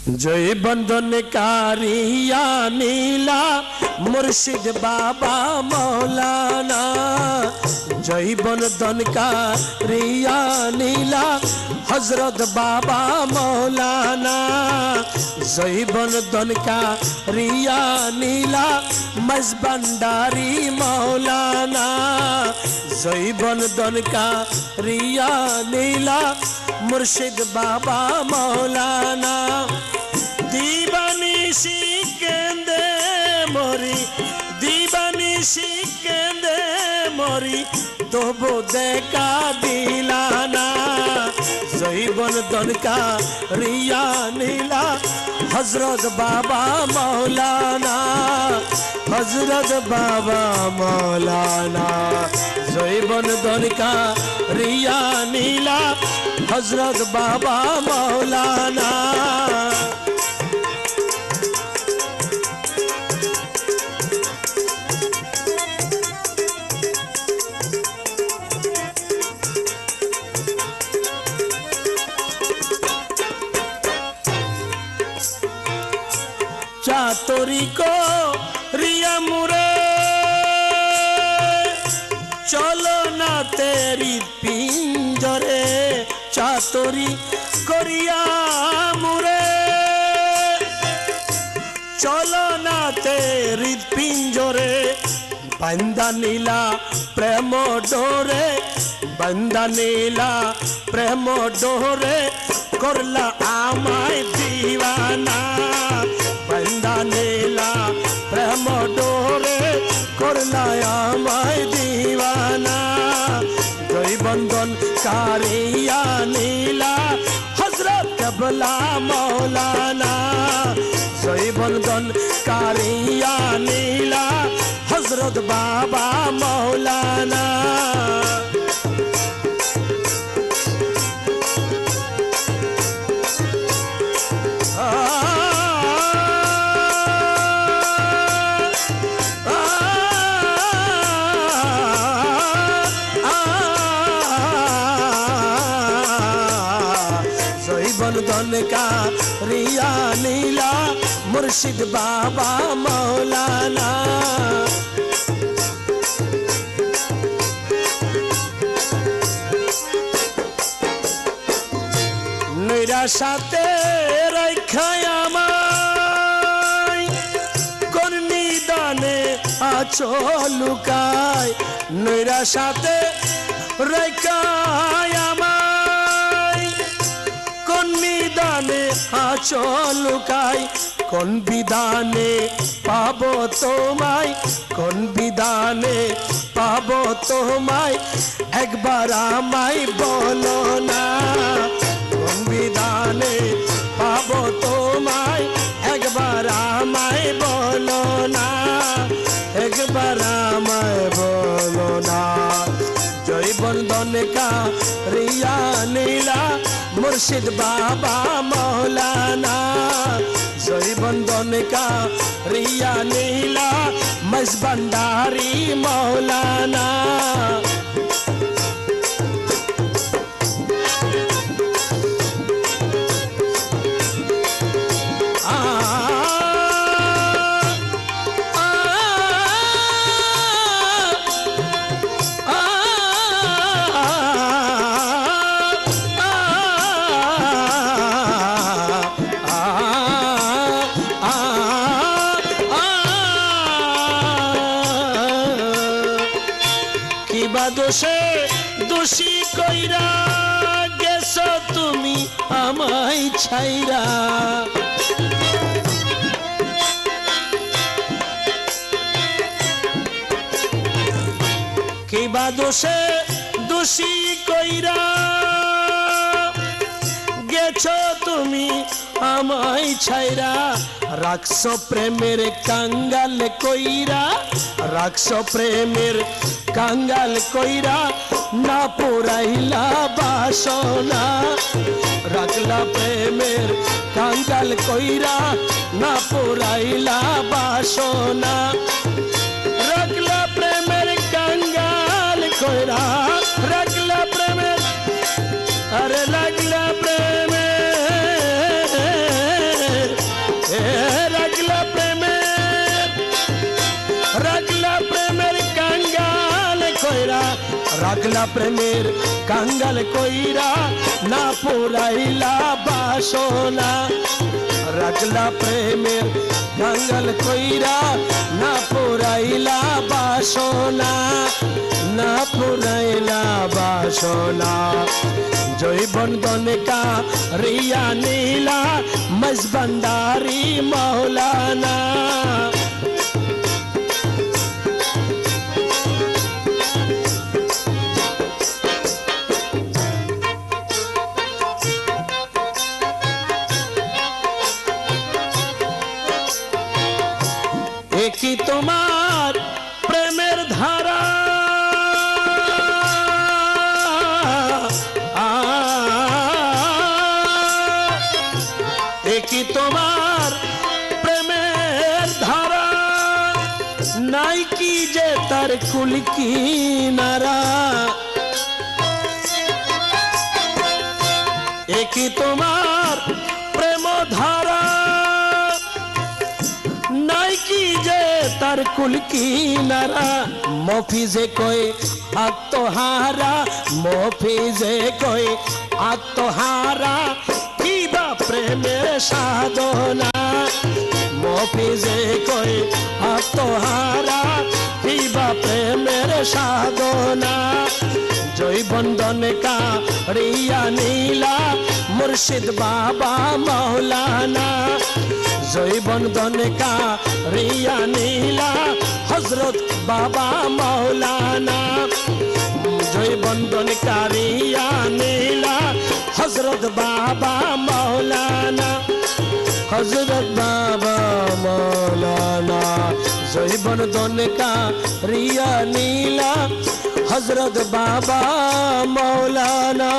जय बंधन कारिया नीला मुर्शिद बाबा मौलाना। जय बंधन कारिया नीला हजरत बाबा मौलाना। जय बंधन कारिया नीला मजबंडारी मौलाना। जय बंधन कारिया नीला मुर्शिद बाबा मौलाना। दीवानी शिकेंदे मोरी दीवानी शिकेंदे मोरी तबु देखा दिलाना। जय बंधन का रिया नीला हजरत बाबा मौलाना। हजरत बाबा मौलाना। जय बंधन का रिया नीला हजरत बाबा मौलाना। चातुरी को रिया मुरे चलो ना तेरी पिंजरे। चातुरी को रिया मुरे चलो ना तेरी पिंजरे। बंदा नीला प्रेम डोरे बंदा नीला प्रेम डोरे करला आमाय दीवाना। बंदा नीला प्रेम डोरे करला आमाय दीवाना। जय बंधन कारिया नीला हजरत कबला मौलाना। जय बंधन कारिया नीला हजरत बाबा मौलाना। बंधन का रिया नीला मुर्शिद बाबा मौलाना। निराशाते रखाय आमाय कोन निदाने आছো লুকায়। निराशाते रखाय आमाय কোন বিধানে আছো লুকাই। কোন বিধানে পাবো তোমায় কোন বিধানে পাবো তোমায় একবার আমায় বলো না। কোন বিধানে পাবো তোমায় একবার আমায় বলো না। একবার আমায় বলো না। जय बंधन का रिया नीला मुर्शिद बाबा मौलाना। जय बंधन का रिया नीला मजबंडारी मौलाना। দোষে দোষী কইরা গেছো তুমি আমায় ছাইরা। কিবা দোষে দোষী কইরা গেছো তুমি আমায় ছাইরা। রাখছো প্রেমের কাঙ্গাল কইরা রাখছো প্রেমের কাঙ্গাল কইরা না পুরাইলা বাসনা। রাখলা প্রেমের কাঙ্গাল কইরা না পুরাইলা বাসনা। রাখলা প্রেমের কাঙ্গাল কইরা রাখলা প্রেমের अरे लगला प्रेम রাখলা প্রেমের কাঙ্গাল কইরা না পুরাইলা বাসনা রাখলা প্রেমের কাঙ্গাল কইরা না পুরাইলা বাসনা না পুরাইলা বাসনা জৈবন্ধন কা রিয়া নীলা মজবন্দারি মৌলানা কি তোমার প্রেমের ধারা কি তোমার প্রেমের ধারা নাই কি যে তার কুল কিনারা কি তোমার প্রেম ধারা নাই কি যে তার কুল কিনারা মফিজে কই আত্মহারা মফিজে কই আত্মহারা কিবা প্রেমের সাধনা মফিজে কই আত্মহারা কিবা প্রেমের সাধনা জৈবন্ধন কা রিয়া নীলা মুর্শিদ বাবা মৌলানা জৈবন্ধন কা রিয়া নীলা হজরত বাবা মৌলানা জৈবন্ধন কা রিয়া নীলা হজরত বাবা মৌলানা হজরত বাবা মৌলানা জৈবন্ধন কা রিয়া নীলা হজরত বাবা মৌলানা